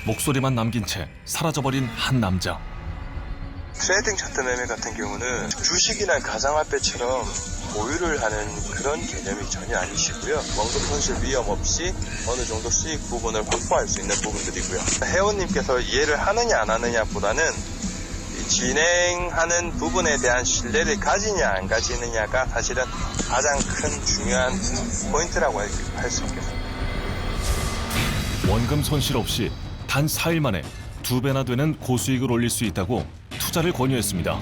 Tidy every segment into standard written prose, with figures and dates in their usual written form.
목소리만 남긴 채 사라져버린 한 남자. 트레이딩 차트 매매 같은 경우는 주식이나 가상화폐처럼 보유를 하는 그런 개념이 전혀 아니시고요. 원금 손실 위험 없이 어느 정도 수익 부분을 확보할 수 있는 부분들이고요. 회원님께서 이해를 하느냐 안 하느냐보다는 이 진행하는 부분에 대한 신뢰를 가지냐 안 가지느냐가 사실은 가장 큰 중요한 포인트라고 할 수 있겠습니다. 원금 손실 없이 단 4일 만에 2배나 되는 고수익을 올릴 수 있다고 투자를 권유했습니다.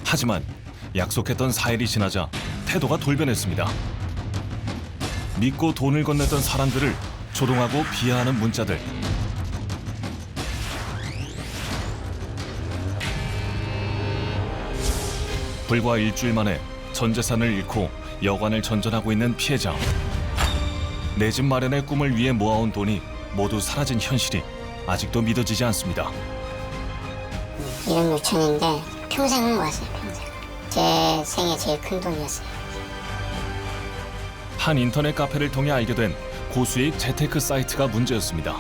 하지만 약속했던 4일이 지나자 태도가 돌변했습니다. 믿고 돈을 건넸던 사람들을 조롱하고 비하하는 문자들. 불과 일주일 만에 전 재산을 잃고 여관을 전전하고 있는 피해자. 내 집 마련의 꿈을 위해 모아온 돈이 모두 사라진 현실이 아직도 믿어지지 않습니다. 1억 6천인데 평생 모았어요, 평생. 제 생애 제일 큰 돈이었어요. 한 인터넷 카페를 통해 알게 된 고수익 재테크 사이트가 문제였습니다.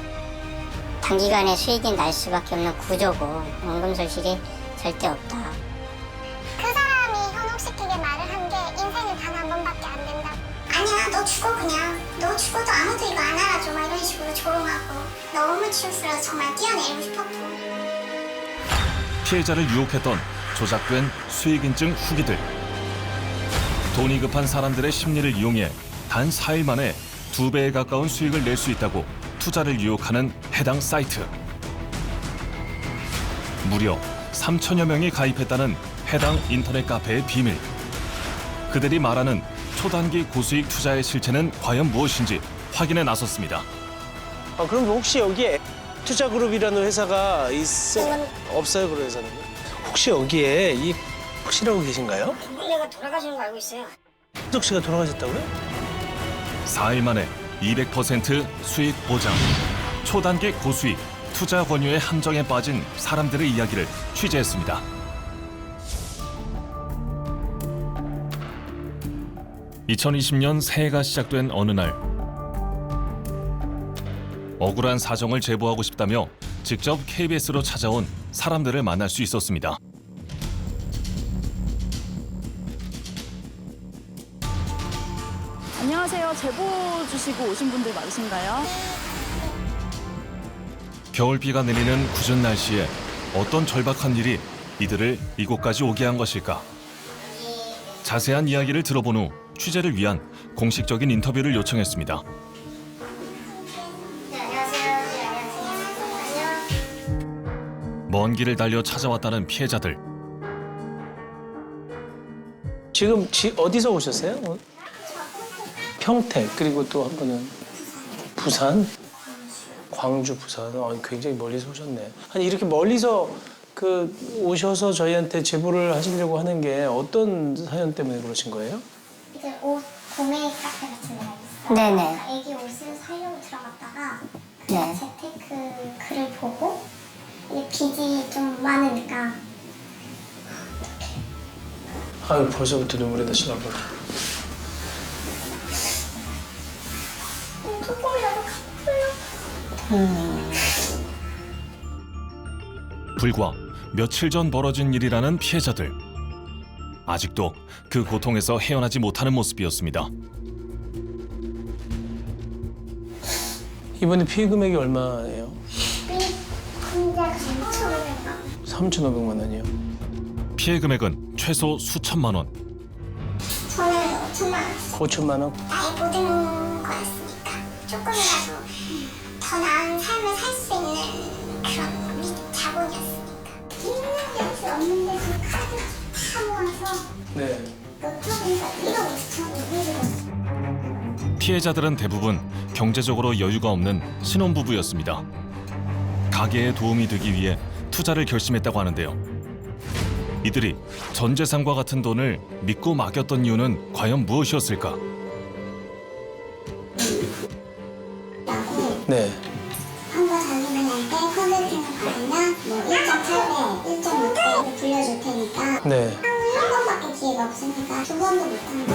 단기간에 수익이 날 수밖에 없는 구조고 원금 손실이 절대 없다. 그 사람이 현혹시키게 말을 한 게 인생은 단 한 번밖에 안 된다. 아니야, 너 죽어 그냥. 너 죽어도 아무도 이거 안 알아줘. 막 이런 식으로 조롱하고. 너무 치우스라서 정말 뛰어내리고 싶었고. 피해자를 유혹했던 조작된 수익인증 후기들. 돈이 급한 사람들의 심리를 이용해 단 4일 만에 2배에 가까운 수익을 낼 수 있다고 투자를 유혹하는 해당 사이트. 무려 3천여 명이 가입했다는 해당 인터넷 카페의 비밀. 그들이 말하는 초단기 고수익 투자의 실체는 과연 무엇인지 확인에 나섰습니다. 그럼 혹시 여기에 투자그룹이라는 회사가 없어요, 그런 회사는? 혹시 여기에 이 혹시라고 계신가요? 부모님가 돌아가신 거 알고 있어요. 한석 씨가 돌아가셨다고요? 4일 만에 200% 수익 보장. 초단기 고수익 투자 권유의 함정에 빠진 사람들의 이야기를 취재했습니다. (2020년) 새해가 시작된 어느 날, 억울한 사정을 제보하고 싶다며 직접 KBS로 찾아온 사람들을 만날 수 있었습니다. 안녕하세요. 제보 주시고 오신 분들 많으신가요? 겨울비가 내리는 궂은 날씨에 어떤 절박한 일이 이들을 이곳까지 오게 한 것일까? 자세한 이야기를 들어본 후 취재를 위한 공식적인 인터뷰를 요청했습니다. 먼 길을 달려 찾아왔다는 피해자들. 지금 어디서 오셨어요? 평택, 그리고 또 한 분은 부산? 광주, 부산. 굉장히 멀리서 오셨네. 아니, 이렇게 멀리서 오셔서 저희한테 제보를 하시려고 하는 게 어떤 사연 때문에 그러신 거예요? 이제 옷 구매 카페 같은 데가 있어요. 네네. 애기 옷을 사려고 들어갔다가 네. 재테크 글을 보고 이게 빚이 좀 많으니까 아유, 벌써부터 눈물이 나시나 보네. 조금이라도 갚으려. 불과 며칠 전 벌어진 일이라는 피해자들. 아직도 그 고통에서 헤어나지 못하는 모습이었습니다. 이번에 피해 금액이 얼마예요? 근데 3,500만 3,500만 원이요. 피해 금액은 최소 수천만 원. 저는 5천만 원 5천만 원? 나의 모든 거였으니까 조금이라도 더 나은 삶을 살 수 있는 그런 자본이었으니까 있는 게 없는데 그 카드 다 모아서 네. 몇억인가 1억 5천을 피해자들은 대부분 경제적으로 여유가 없는 신혼부부였습니다. 가게에 도움이 되기 위해 투자를 결심했다고 하는데요. 이들이 전 재산과 같은 돈을 믿고 맡겼던 이유는 과연 무엇이었을까? 네. 한번 자기만 할 때 컨설팅을 받으면 뭐 1.8배, 1.6배 불려줄 테니까 네. 한 번밖에 기회가 없으니까 두 번도 못한다.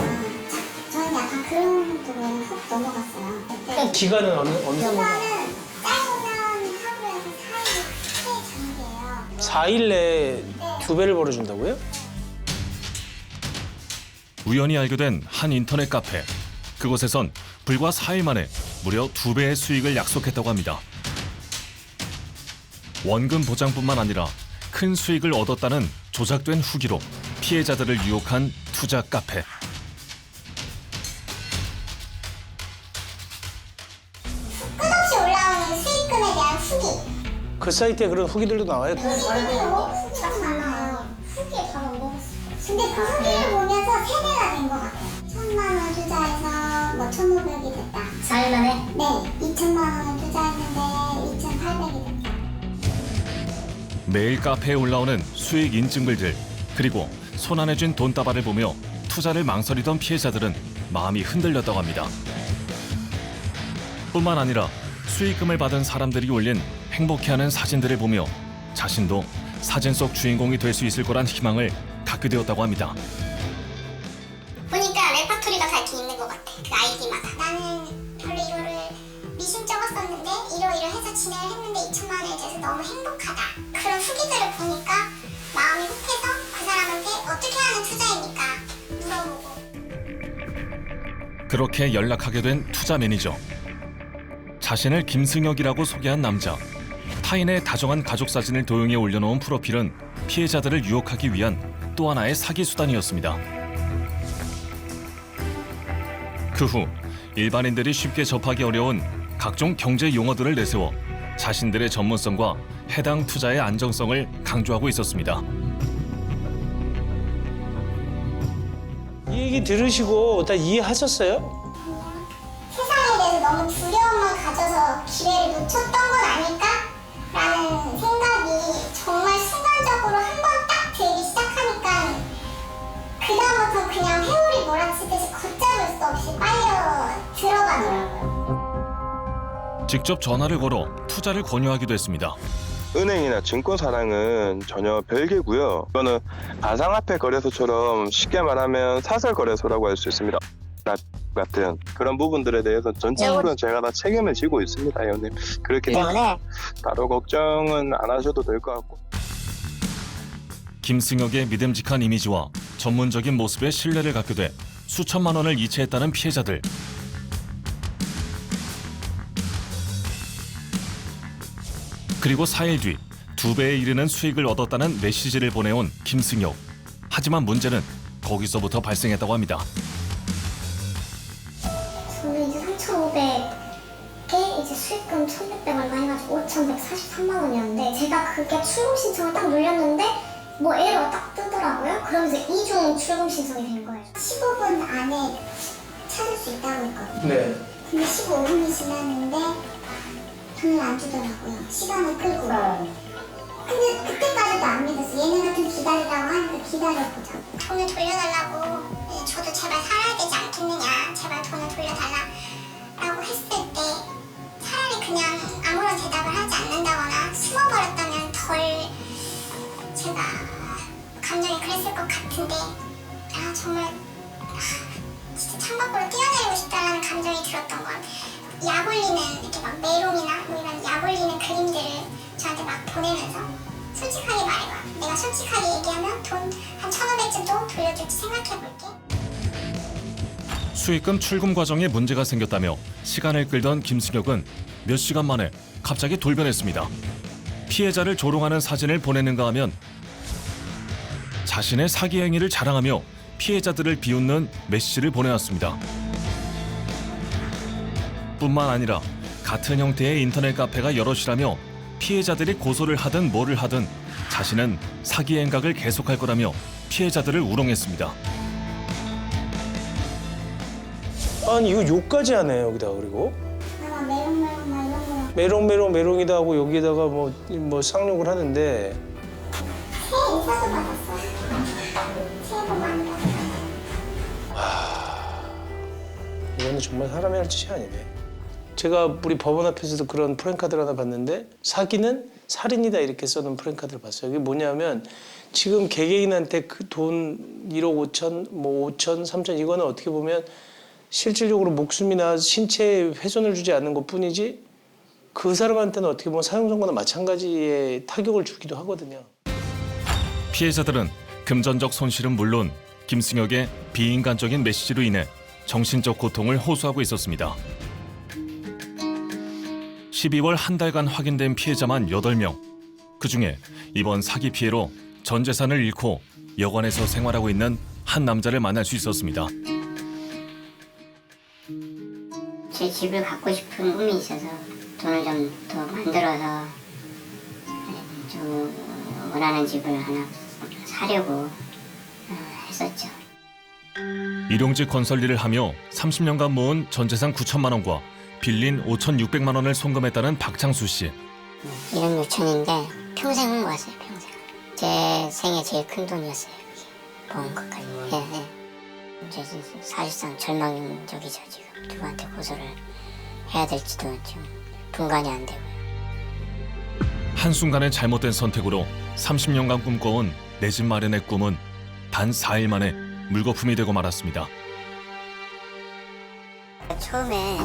저는 약간 그런 부분에 훅 넘어갔어요. 그때 기간은 어느 정도? 기간은 짧은 4일 내에 2배를 벌어준다고요? 우연히 알게 된 한 인터넷 카페. 그곳에선 불과 4일 만에 무려 2배의 수익을 약속했다고 합니다. 원금 보장뿐만 아니라 큰 수익을 얻었다는 조작된 후기로 피해자들을 유혹한 투자 카페. 끝없이 올라오는 수익금에 대한 후기. 그 사이트에 그런 후기들도 나와요? 후기가 많아요. 후기에 다 먹었어. 근데 그 후기를 보면서 세뇌가 된 것 같아요. 1,000만 원 투자해서 뭐 1,500이 됐다. 4일 만에 네, 2,000만 원을 투자했는데 2,800이 됐다. 매일 카페에 올라오는 수익 인증글들, 그리고 손안에 쥔 돈다발을 보며 투자를 망설이던 피해자들은 마음이 흔들렸다고 합니다. 뿐만 아니라 수익금을 받은 사람들이 올린 행복해하는 사진들을 보며 자신도 사진 속 주인공이 될 수 있을 거란 희망을 갖게 되었다고 합니다. 보니까 레파토리가 다 이렇게 있는 것 같아. 그 아이디마다. 나는 별로 이거를 미심쩍었었는데 이러해서 진행을 했는데 2,000만 원에 대해서 너무 행복하다. 그런 후기들을 보니까 마음이 혹해서 그 사람한테 어떻게 하는 투자입니까? 물어보고. 그렇게 연락하게 된 투자 매니저. 자신을 김승혁이라고 소개한 남자. 타인의 다정한 가족 사진을 도용해 올려놓은 프로필은 피해자들을 유혹하기 위한 또 하나의 사기 수단이었습니다. 그 후 일반인들이 쉽게 접하기 어려운 각종 경제 용어들을 내세워 자신들의 전문성과 해당 투자의 안정성을 강조하고 있었습니다. 이 얘기 들으시고 다 이해하셨어요? 세상에 대해서 너무 두려움만 가져서 기회를 놓쳤던 건 아닐까? 라는 생각이 정말 순간적으로 한 번 딱 들기 시작하니까 그다음부터 그냥 회오리 몰아치듯이 걷잡을 수 없이 빨려 들어가더라고요. 직접 전화를 걸어 투자를 권유하기도 했습니다. 은행이나 증권사랑은 전혀 별개고요. 이거는 가상화폐 거래소처럼 쉽게 말하면 사설 거래소라고 할 수 있습니다. 같은 그런 부분들에 대해서 전체적으로 제가 다 책임을 지고 있습니다, 회원님. 그렇기 때문에 따로 걱정은 안 하셔도 될 것 같고. 김승혁의 믿음직한 이미지와 전문적인 모습에 신뢰를 갖게 돼 수천만 원을 이체했다는 피해자들. 그리고 4일 뒤 2배에 이르는 수익을 얻었다는 메시지를 보내온 김승혁. 하지만 문제는 거기서부터 발생했다고 합니다. 저는 이제 3,500개 이제 수익금 1,600 얼마 해가지고 5,143만 원이었는데 제가 그게 출금 신청을 딱 눌렸는데 뭐 에러가 딱 뜨더라고요. 그러면서 이중 출금 신청이 된 거예요. 15분 안에 찾을 수 있다고 했거든요. 네. 근데 15분이 지났는데 돈을 안 주더라고요. 시간을 끌고. 근데 그때까지도 안 믿었어. 얘네가 좀 기다리라고 하니까 기다려보자. 돈을 돌려달라고 저도 제발 살아야 되지 않겠느냐. 제발 돈을 돌려달라고 했을 때 차라리 그냥 아무런 대답을 하지 않는다거나 숨어버렸다면 덜 제가 감정이 그랬을 것 같은데 정말 진짜 창밖으로 뛰어내리고 싶다라는 감정이 들었던 건 약 올리는 이렇게 막 메롱이나 뭐 이런 약 올리는 그림들을 저한테 막 보내면서 솔직하게 말해봐. 내가 솔직하게 얘기하면 돈 한 1,500쯤도 돌려줄지 생각해볼게. 수익금 출금 과정에 문제가 생겼다며 시간을 끌던 김승혁은 몇 시간 만에 갑자기 돌변했습니다. 피해자를 조롱하는 사진을 보내는가 하면 자신의 사기 행위를 자랑하며 피해자들을 비웃는 메시지를 보내왔습니다. 뿐만 아니라 같은 형태의 인터넷 카페가 여럿이라며 피해자들이 고소를 하든 뭐를 하든 자신은 사기 행각을 계속할 거라며 피해자들을 우롱했습니다. 아니 이거 욕까지 하네 여기다. 그리고 메롱메롱 막 이런 거 메롱메롱 메롱이다 하고 여기다가 뭐 쌍욕을 하는데 새해 인사도 받았어요. 새해 복 많이 받았어요. 이거는 정말 사람이 할 짓이 아니네. 제가 우리 법원 앞에서도 그런 프랜카드를 하나 봤는데 사기는 살인이다 이렇게 써놓은 프랜카드를 봤어요. 이게 뭐냐면 지금 개개인한테 그 돈 1억 5천, 뭐 5천, 3천 이거는 어떻게 보면 실질적으로 목숨이나 신체에 훼손을 주지 않는 것뿐이지 그 사람한테는 어떻게 보면 사형선고나 마찬가지의 타격을 주기도 하거든요. 피해자들은 금전적 손실은 물론 김승혁의 비인간적인 메시지로 인해 정신적 고통을 호소하고 있었습니다. 12월 한 달간 확인된 피해자만 8명. 그중에 이번 사기 피해로 전 재산을 잃고 여관에서 생활하고 있는 한 남자를 만날 수 있었습니다. 제 집을 갖고 싶은 꿈이 있어서 돈을 좀 더 만들어서 좀 원하는 집을 하나 사려고 했었죠. 일용직 건설일을 하며 30년간 모은 전 재산 9천만 원과 빌린 5,600만 원을 송금했다는 박창수 씨. 1억 6천인데 평생 모았어요. 평생. 제 생애 제일 큰 돈이었어요. 모은 것까지. 이제 사실상 절망적이죠. 지금 누구한테 고소를 해야 될지도 지금 분간이 안 되고요. 한순간의 잘못된 선택으로 30년간 꿈꿔온 내 집 마련의 꿈은 단 4일 만에 물거품이 되고 말았습니다. 처음에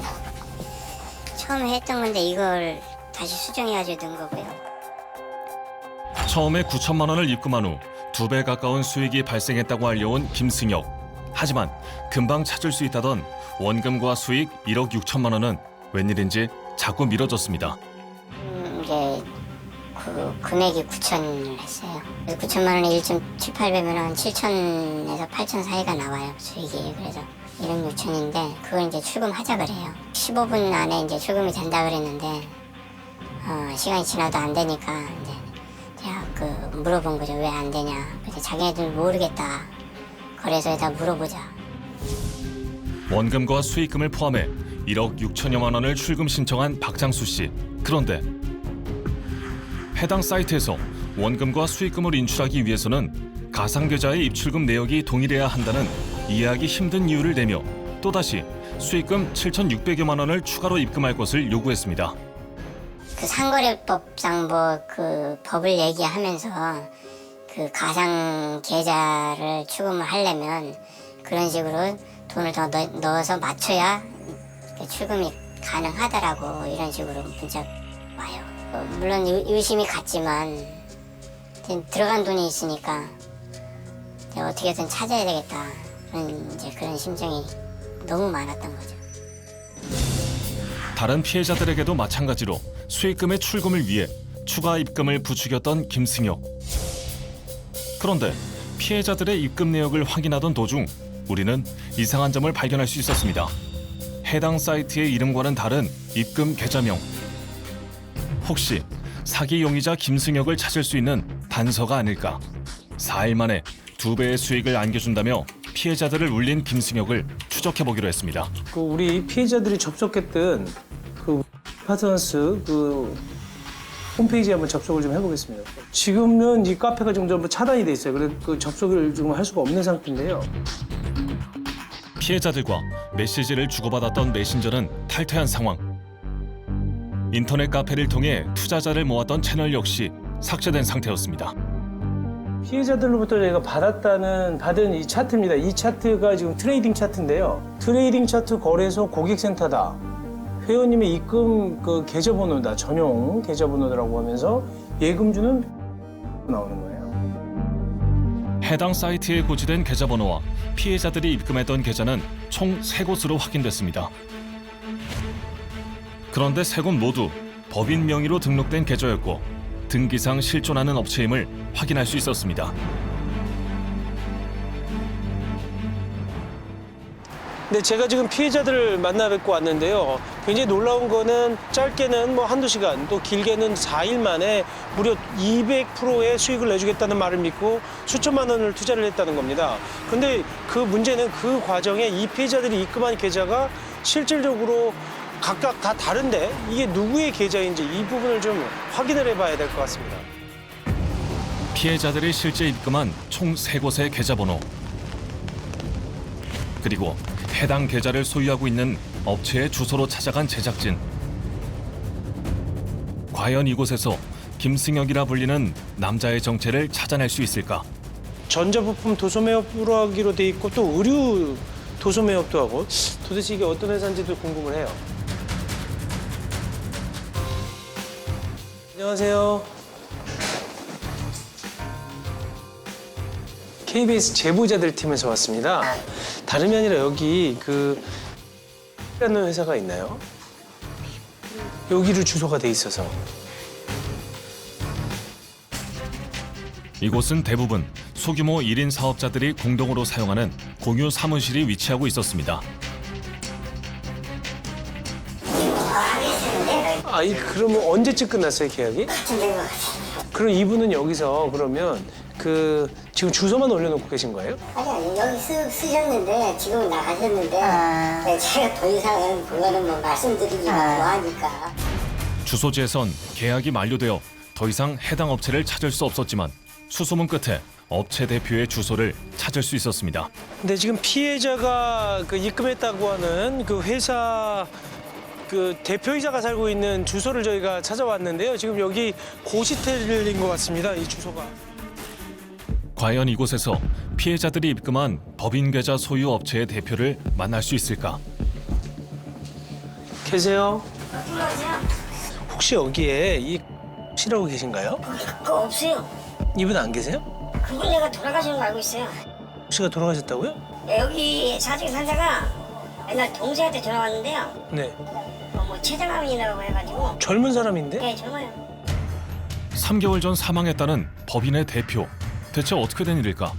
했던 건데 이걸 다시 수정해가지고 넣은 거고요. 처음에 9천만 원을 입금한 후 2배 가까운 수익이 발생했다고 알려온 김승혁. 하지만 금방 찾을 수 있다던 원금과 수익 1억 6천만 원은 웬일인지 자꾸 미뤄졌습니다. 이게 그 금액이 9천을 했어요. 그래서 9천만 원에 1.78배면 한 7천에서 8천 사이가 나와요, 수익이. 그래서 1억 6천인데 그걸 이제 출금하자 그래요. 15분 안에 이제 출금이 된다 그랬는데 시간이 지나도 안 되니까 이제 제가 그 물어본 거죠. 왜 안 되냐. 그래서 자기네들 모르겠다. 거래소에다 물어보자. 원금과 수익금을 포함해 1억 6천여만 원을 출금 신청한 박장수 씨. 그런데 해당 사이트에서 원금과 수익금을 인출하기 위해서는 가상계좌의 입출금 내역이 동일해야 한다는 이해하기 힘든 이유를 대며 또다시 수익금 7,600여만 원을 추가로 입금할 것을 요구했습니다. 그 상거래법상 뭐 그 법을 얘기하면서 그 가상 계좌를 출금을 하려면 그런 식으로 돈을 더 넣어서 맞춰야 출금이 가능하다라고 이런 식으로 문자 와요. 물론 의심이 갔지만 들어간 돈이 있으니까 어떻게든 찾아야 되겠다. 그런 심정이 너무 많았던 거죠. 다른 피해자들에게도 마찬가지로 수익금의 출금을 위해 추가 입금을 부추겼던 김승혁. 그런데 피해자들의 입금 내역을 확인하던 도중 우리는 이상한 점을 발견할 수 있었습니다. 해당 사이트의 이름과는 다른 입금 계좌명. 혹시 사기 용의자 김승혁을 찾을 수 있는 단서가 아닐까? 4일 만에 2배의 수익을 안겨준다며 피해자들을 울린 김승혁을 추적해보기로 했습니다. 그 우리 피해자들이 접속했던 그 파트너스 그 홈페이지에 한번 접속을 좀 해보겠습니다. 지금은 이 카페가 좀 전부 차단이 돼 있어요. 그래서 그 접속을 지금 할 수가 없는 상태인데요. 피해자들과 메시지를 주고받았던 메신저는 탈퇴한 상황. 인터넷 카페를 통해 투자자를 모았던 채널 역시 삭제된 상태였습니다. 피해자들로부터 저희가 받은 이 차트입니다. 이 차트가 지금 트레이딩 차트인데요. 트레이딩 차트 거래소 고객센터다. 회원님의 입금 그 계좌번호다. 전용 계좌번호라고 하면서 예금주는 나오는 거예요. 해당 사이트에 고지된 계좌번호와 피해자들이 입금했던 계좌는 총 3곳으로 확인됐습니다. 그런데 3곳 모두 법인 명의로 등록된 계좌였고 등기상 실존하는 업체임을 확인할 수 있었습니다. 네, 제가 지금 피해자들을 만나 뵙고 왔는데요. 굉장히 놀라운 거는 짧게는 뭐 한두 시간, 또 길게는 4일 만에 무려 200%의 수익을 내주겠다는 말을 믿고 수천만 원을 투자를 했다는 겁니다. 근데 그 문제는 그 과정에 이 피해자들이 입금한 계좌가 실질적으로 각각 다 다른데 이게 누구의 계좌인지 이 부분을 좀 확인을 해봐야 될 것 같습니다. 피해자들이 실제 입금한 총 3곳의 계좌번호 그리고 해당 계좌를 소유하고 있는 업체의 주소로 찾아간 제작진. 과연 이곳에서 김승혁이라 불리는 남자의 정체를 찾아낼 수 있을까? 전자부품 도소매업으로 하기로 돼 있고 또 의류 도소매업도 하고 도대체 이게 어떤 회사인지도 궁금을 해요. 안녕하세요. KBS 제보자들 팀에서 왔습니다. 다름이 아니라 여기 라는 회사가 있나요? 여기로 주소가 돼 있어서. 이곳은 대부분 소규모 1인 사업자들이 공동으로 사용하는 공유 사무실이 위치하고 있었습니다. 그러면 언제쯤 끝났어요, 계약이? 그럼 이분은 여기서 그러면 지금 주소만 올려놓고 계신 거예요? 아니 여기 쓰셨는데 지금 나가셨는데 네, 제가 더 이상은 그거는 뭐 말씀드리기 뭐하니까. 주소지에선 계약이 만료되어 더 이상 해당 업체를 찾을 수 없었지만 수소문 끝에 업체 대표의 주소를 찾을 수 있었습니다. 근데 지금 피해자가 입금했다고 하는 그 회사 대표이사가 살고 있는 주소를 저희가 찾아왔는데요. 지금 여기 고시텔인 것 같습니다. 이 주소가. 과연 이곳에서 피해자들이 입금한 법인 계좌 소유 업체의 대표를 만날 수 있을까? 계세요? 혹시 여기에 씨라고 계신가요? 그거 없어요. 이분 안 계세요? 그분 내가 돌아가신 거 알고 있어요. 씨가 돌아가셨다고요? 여기 사직에 살다가 옛날 동생한테 전화 왔는데요. 네. 뭐 췌장암이라고 해가지고. 젊은 사람인데? 네, 젊어요. 3개월 전 사망했다는 법인의 대표. 대체 어떻게 된 일일까?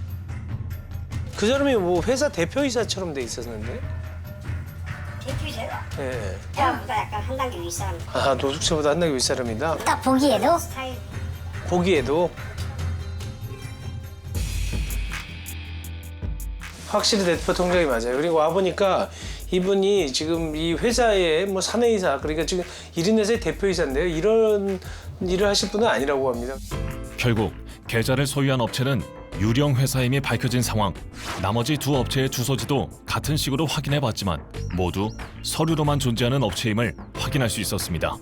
그 사람이 뭐 회사 대표이사처럼 돼 있었는데? 대표이세요? 네. 저보다 약간 한 단계 윗사람 노숙자보다 한 단계 윗사람이다. 딱 보기에도 스타일. 보기에도 확실히 대표 통장이 맞아요. 그리고 와보니까 이분이 지금 이 회사의 뭐 사내이사, 그러니까 지금 1인 회사의 대표이사인데요. 이런 일을 하실 분은 아니라고 합니다. 결국 계좌를 소유한 업체는 유령 회사임이 밝혀진 상황. 나머지 두 업체의 주소지도 같은 식으로 확인해봤지만 모두 서류로만 존재하는 업체임을 확인할 수 있었습니다.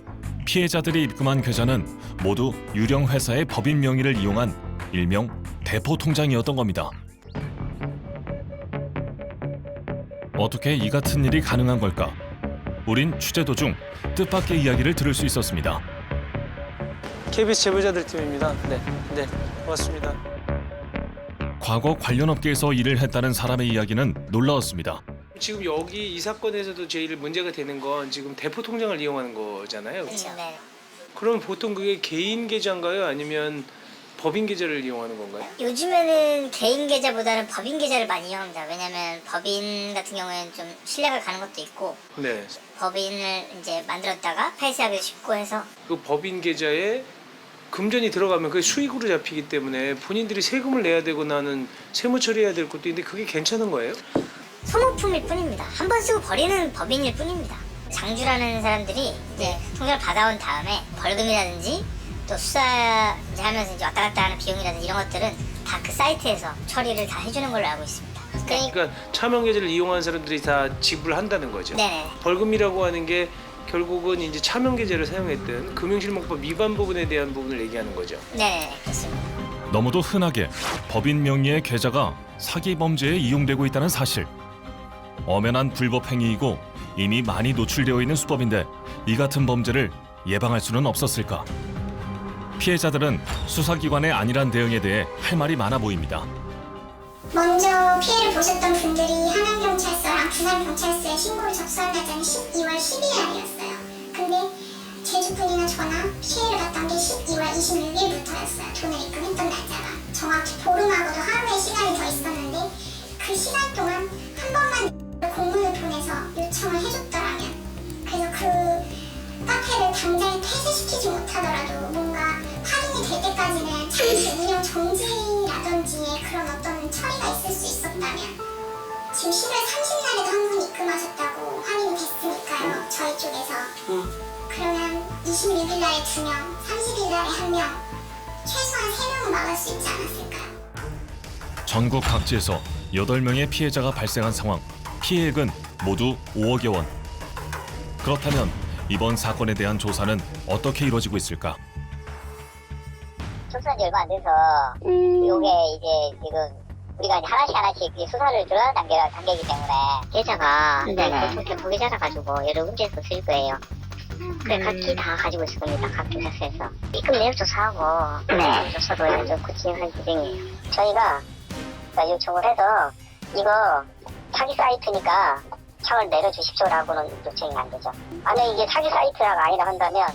피해자들이 입금한 계좌는 모두 유령 회사의 법인 명의를 이용한 일명 대포 통장이었던 겁니다. 어떻게 이 같은 일이 가능한 걸까? 우린 취재 도중 뜻밖의 이야기를 들을 수 있었습니다. KBS 제보자들 팀입니다. 네, 고맙습니다. 과거 관련 업계에서 일을 했다는 사람의 이야기는 놀라웠습니다. 지금 여기 이 사건에서도 제일 문제가 되는 건 지금 대포 통장을 이용하는 거잖아요. 그렇죠. 네. 그럼 보통 그게 개인 계좌인가요? 아니면 법인 계좌를 이용하는 건가요? 요즘에는 개인 계좌보다는 법인 계좌를 많이 이용합니다. 왜냐면 법인 같은 경우에는 좀 신뢰가 가는 것도 있고 네. 법인을 이제 만들었다가 폐쇄하기도 쉽고 해서 그 법인 계좌에 금전이 들어가면 그게 수익으로 잡히기 때문에 본인들이 세금을 내야 되거나 하는 세무 처리해야 될 것도 있는데 그게 괜찮은 거예요? 소모품일 뿐입니다. 한 번 쓰고 버리는 법인일 뿐입니다. 장주라는 사람들이 이제 통장을 받아온 다음에 벌금이라든지 또 수사 이제 하면서 이제 왔다 갔다 하는 비용이라든지 이런 것들은 다 그 사이트에서 처리를 다 해주는 걸로 알고 있습니다. 그러니까 차명 계좌를 이용한 사람들이 다 지불한다는 거죠. 네네. 벌금이라고 하는 게 결국은 이제 차명 계좌를 사용했던 금융실명법 위반 부분에 대한 부분을 얘기하는 거죠. 네네, 그렇습니다. 너무도 흔하게 법인 명의의 계좌가 사기 범죄에 이용되고 있다는 사실. 엄연한 불법 행위이고 이미 많이 노출되어 있는 수법인데 이 같은 범죄를 예방할 수는 없었을까? 피해자들은 수사기관의 안일한 대응에 대해 할 말이 많아 보입니다. 먼저 피해를 보셨던 분들이 한양경찰서랑 부산경찰서에 신고를 접수한 날짜는 12월 12일 날이었어요. 근데 제주분이나 저나 피해를 봤던 게 12월 26일부터였어요. 돈을 입금했던 날짜가. 정확히 보름하고도 하루의 시간이 더 있었는데 그 시간 동안 한 번만 공문을 보내서 요청을 해줬더라면, 그래서 그 카페를 당장에 폐쇄시키지 못하더라도 뭔가 확인이 될 때까지는 잠시 운영 정지라든지 그런 어떤 처리가 있을 수 있었다면, 지금 10월 30날에도 한 분 입금하셨다고 확인이 됐으니까요, 저희 쪽에서. 그러면 26일 날에 2명, 30일 날에 1명, 최소한 3명은 막을 수 있지 않았을까요? 전국 각지에서 8명의 피해자가 발생한 상황. 피해액은 모두 5억여 원. 그렇다면 이번 사건에 대한 조사는 어떻게 이루어지고 있을까? 접수한 지 얼마 안 돼서 요게 이제 지금 우리가 이제 하나씩 이제 수사를 들어가는 단계이기 때문에 계좌가 어떻게 부계좌라 가지고 여러 군데에서 쓸 거예요. 그래 각기 다 가지고 있을 겁니다. 각 경찰서에서 입금 내역 조사하고 조사도 좀 구체화할 예정이에요. 저희가 그러니까 요청을 해서 이거 사기 사이트니까 창을 내려주십시오라고는 요청이 안 되죠. 만약에 이게 사기 사이트가 아니라 한다면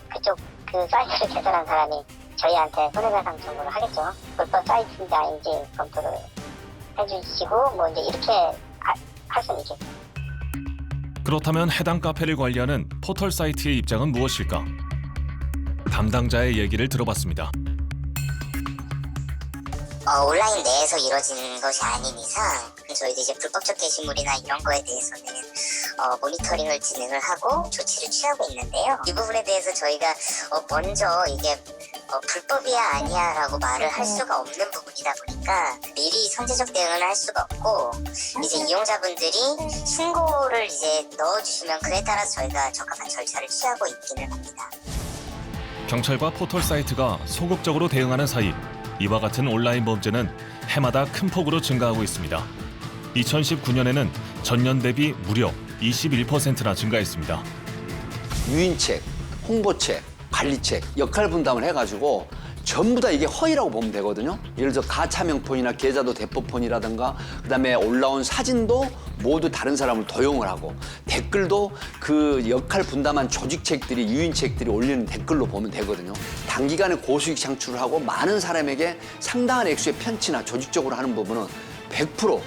그쪽 그 사이트를 개설한 사람이 저희한테 손해배상 청구를 하겠죠. 불법 사이트인지 아닌지 검토를 해주시고 뭐 이제 이렇게 할 수는 있겠죠. 그렇다면 해당 카페를 관리하는 포털 사이트의 입장은 무엇일까? 담당자의 얘기를 들어봤습니다. 온라인 내에서 이루어지는 것이 아닌 이상 저희도 이제 불법적 게시물이나 이런 거에 대해서는 모니터링을 진행을 하고 조치를 취하고 있는데요. 이 부분에 대해서 저희가 먼저 이게 불법이야 아니야라고 말을 할 수가 없는 부분이다 보니까 미리 선제적 대응을 할 수가 없고 이제 이용자분들이 신고를 이제 넣어주시면 그에 따라서 저희가 적합한 절차를 취하고 있기는 합니다. 경찰과 포털 사이트가 소극적으로 대응하는 사이 이와 같은 온라인 범죄는 해마다 큰 폭으로 증가하고 있습니다. 2019년에는 전년 대비 무려 21%나 증가했습니다. 유인책, 홍보책, 관리책, 역할 분담을 해가지고 전부 다 이게 허위라고 보면 되거든요. 예를 들어 가차명폰이나 계좌도 대포폰이라든가 그다음에 올라온 사진도 모두 다른 사람을 도용을 하고 댓글도 그 역할 분담한 조직책들이 유인책들이 올리는 댓글로 보면 되거든요. 단기간에 고수익 창출을 하고 많은 사람에게 상당한 액수의 편취나 조직적으로 하는 부분은 100%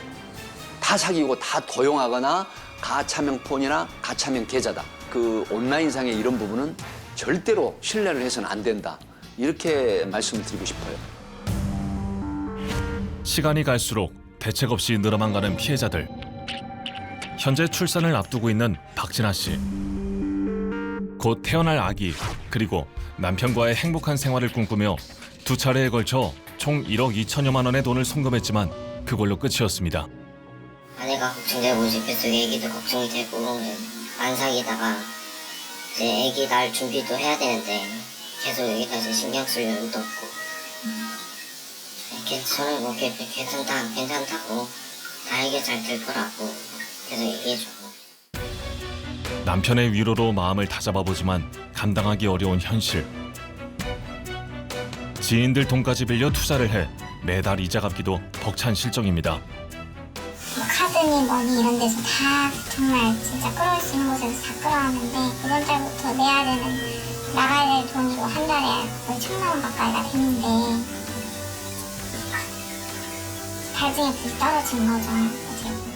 다 사기고 다 도용하거나 가차명폰이나 가차명 계좌다. 그 온라인상의 이런 부분은 절대로 신뢰를 해서는 안 된다. 이렇게 말씀드리고 싶어요. 시간이 갈수록 대책 없이 늘어만 가는 피해자들. 현재 출산을 앞두고 있는 박진아 씨. 곧 태어날 아기 그리고 남편과의 행복한 생활을 꿈꾸며 두 차례에 걸쳐 총 1억 2천여만 원의 돈을 송금했지만 그걸로 끝이었습니다. 아내가 걱정되고 이제 뱃속에 애기도 걱정이 되고 안 사귀다가 이제 애기 낳을 준비도 해야 되는데 계속 여기다 이제 신경 쓸 여유도 없고 저는 뭐 괜찮다고 다 이게 잘 될 거라고 계속 얘기해주고 남편의 위로로 마음을 다잡아보지만 감당하기 어려운 현실. 지인들 돈까지 빌려 투자를 해 매달 이자 갚기도 벅찬 실정입니다. 카드니 뭐니 이런 데서 다 정말 진짜 끌어올 수 있는 곳에서 다 끌어왔는데 이번 달부터 내야 되는 나가야 될 돈이 뭐 한 달에 거의 1,000만 원 가까이가 되는데 발등에 불이 떨어진 거죠. 어떻게 보면.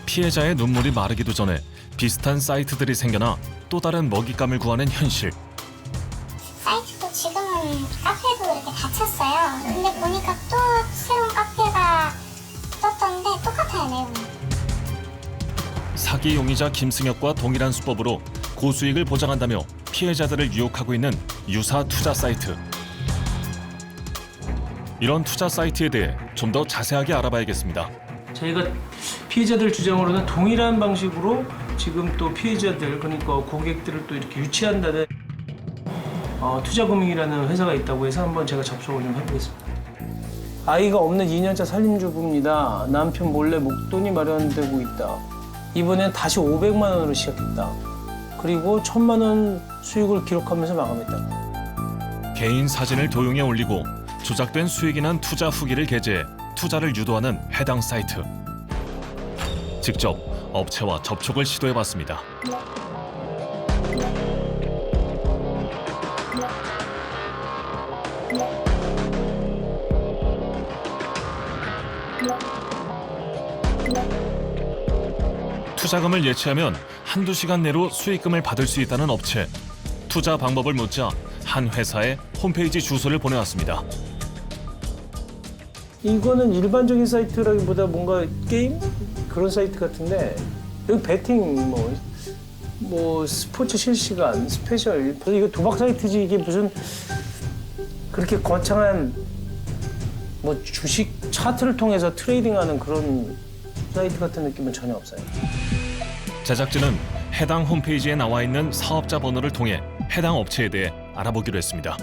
피해자의 눈물이 마르기도 전에 비슷한 사이트들이 생겨나 또 다른 먹잇감을 구하는 현실. 사이트도 지금은 카페도 이렇게 닫혔어요. 근데 보니까 또 새로운 카페가 떴던데 똑같아요, 내용이. 사기 용의자 김승혁과 동일한 수법으로 고수익을 보장한다며 피해자들을 유혹하고 있는 유사 투자 사이트. 이런 투자 사이트에 대해 좀 더 자세하게 알아봐야겠습니다. 저희가 피해자들 주장으로는 동일한 방식으로 지금 또 피해자들 그러니까 고객들을 또 이렇게 유치한다는 투자금융이라는 회사가 있다고 해서 한번 제가 접촉을 좀 해보겠습니다. 아이가 없는 2년차 살림주부입니다. 남편 몰래 목돈이 마련되고 있다. 이번엔 다시 500만 원으로 시작했다. 그리고 1,000만 원 수익을 기록하면서 마감했다. 개인 사진을 도용해 올리고 조작된 수익이 난 투자 후기를 게재해 투자를 유도하는 해당 사이트. 직접 업체와 접촉을 시도해봤습니다. 투자금을 예치하면 한두 시간 내로 수익금을 받을 수 있다는 업체. 투자 방법을 묻자 한 회사의 홈페이지 주소를 보내왔습니다. 이거는 일반적인 사이트라기보다 뭔가 게임 그런 사이트 같은데 여기 베팅 뭐 스포츠 실시간 스페셜 이거 도박 사이트지 이게 무슨 그렇게 거창한 뭐 주식 차트를 통해서 트레이딩하는 그런 사이트 같은 느낌은 전혀 없어요. 제작진은 해당 홈페이지에 나와 있는 사업자 번호를 통해 해당 업체에 대해 알아보기로 했습니다.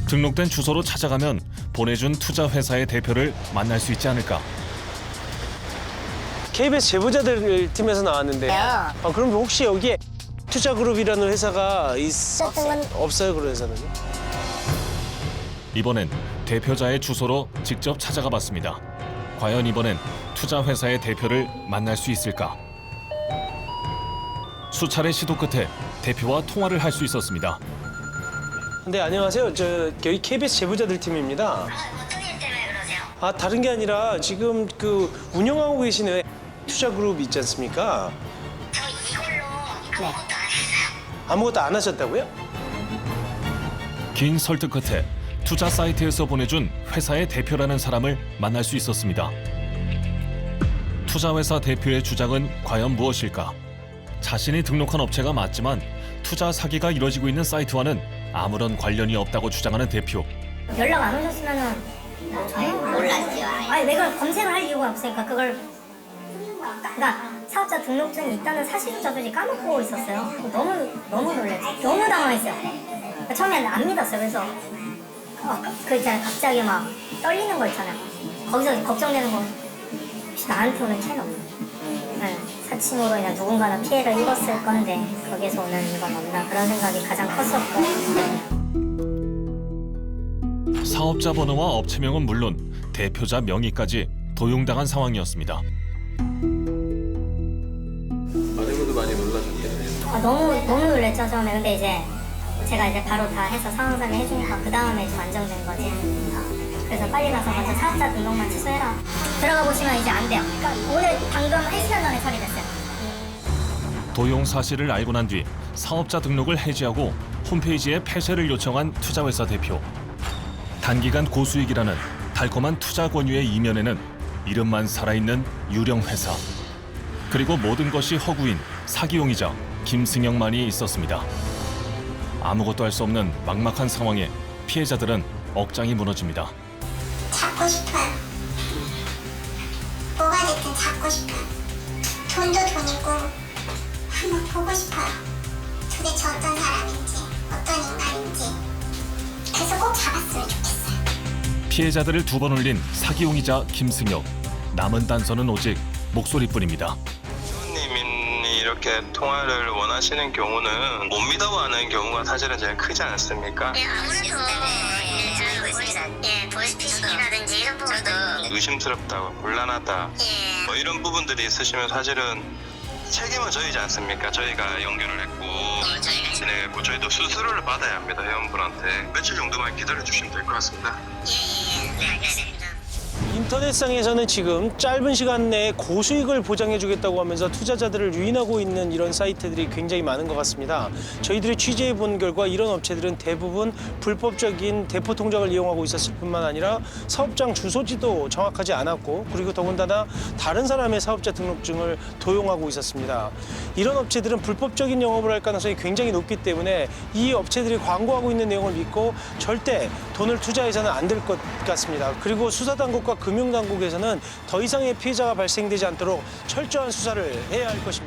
등록된 주소로 찾아가면 보내준 투자 회사의 대표를 만날 수 있지 않을까. KBS 제보자들 팀에서 나왔는데요. 그럼 혹시 여기에 투자그룹이라는 회사가 없어요? 그런 회사는요? 이번엔 대표자의 주소로 직접 찾아가 봤습니다. 과연 이번엔 투자 회사의 대표를 만날 수 있을까? 수차례 시도 끝에 대표와 통화를 할 수 있었습니다. 네, 안녕하세요. 여기 KBS 제보자들 팀입니다. 어떤 일 때문에 그러세요? 아, 다른 게 아니라 지금 그 운영하고 계시는 투자그룹 있지 않습니까? 저 이걸로 아무것도 안 했어요. 아무것도 안 하셨다고요? 긴 설득 끝에 투자 사이트에서 보내준 회사의 대표라는 사람을 만날 수 있었습니다. 투자회사 대표의 주장은 과연 무엇일까? 자신이 등록한 업체가 맞지만 투자 사기가 이뤄지고 있는 사이트와는 아무런 관련이 없다고 주장하는 대표. 연락 안 오셨으면은 몰랐죠. 아니 왜 그걸 검색을 할 이유가 없으니까 그걸 그러니까 사업자 등록증이 있다는 사실조차도 이제 까먹고 있었어요. 너무 놀랐어요. 너무 당황했어요. 그러니까 처음에는 안 믿었어요. 그래서 그 있잖아요. 갑자기 막 떨리는 거 있잖아요. 거기서 걱정되는 거 혹시 나한테 오는 차이는 없나? 네, 사칭으로 인해 누군가는 피해를 입었을 건데 거기서 오는 건 없나 그런 생각이 가장 컸었고. 사업자 번호와 업체명은 물론 대표자 명의까지 도용당한 상황이었습니다. 아내분도 많이 놀라셨겠네요. 너무 놀랬죠 처음에. 근데 이제 제가 이제 바로 다 해서 상황 설명 해주니까 그 다음에 좀 안정된 거지. 그래서 빨리 가서 먼저 사업자 등록만 취소해라. 들어가 보시면 이제 안 돼요. 그러니까 오늘 방금 1시간 전에 처리됐어요. 도용 사실을 알고 난 뒤 사업자 등록을 해지하고 홈페이지에 폐쇄를 요청한 투자회사 대표. 단기간 고수익이라는 달콤한 투자 권유의 이면에는 이름만 살아있는 유령 회사. 그리고 모든 것이 허구인 사기용이자 김승영만이 있었습니다. 아무것도 할 수 없는 막막한 상황에 피해자들은 억장이 무너집니다. 잡고 싶어요. 뭐가 됐든 잡고 싶어요. 돈도 돈이고 한번 보고 싶어요. 도대체 어떤 사람인지 어떤 인간인지. 그래서 꼭 잡았으면 좋겠어요. 피해자들을 두 번 올린 사기용이자 김승혁. 남은 단서는 오직 목소리뿐입니다. 님이 이렇게 통화를 원하시는 경우는 못 믿어하는 경우가 사실은 제일 크지 않습니까? 예, 아무래도 보이스피싱이라든지 이런 부분도 의심스럽다고 곤란하다 뭐 이런 부분들이 있으시면 사실은 책임은 저희지 않습니까? 저희가 연결을 했고 진행했고 저희도 수수료를 받아야 합니다. 회원분한테 며칠 정도만 기다려 주시면 될 것 같습니다. 네, 알겠습니다. 인터넷상에서는 지금 짧은 시간 내에 고수익을 보장해주겠다고 하면서 투자자들을 유인하고 있는 이런 사이트들이 굉장히 많은 것 같습니다. 저희들이 취재해 본 결과 이런 업체들은 대부분 불법적인 대포 통장을 이용하고 있었을 뿐만 아니라 사업장 주소지도 정확하지 않았고 그리고 더군다나 다른 사람의 사업자 등록증을 도용하고 있었습니다. 이런 업체들은 불법적인 영업을 할 가능성이 굉장히 높기 때문에 이 업체들이 광고하고 있는 내용을 믿고 절대 돈을 투자해서는 안 될 것 같습니다. 그리고 수사당국과 금융당국에서는 더 이상의 피해자가 발생되지 않도록 철저한 수사를 해야 할 것입니다.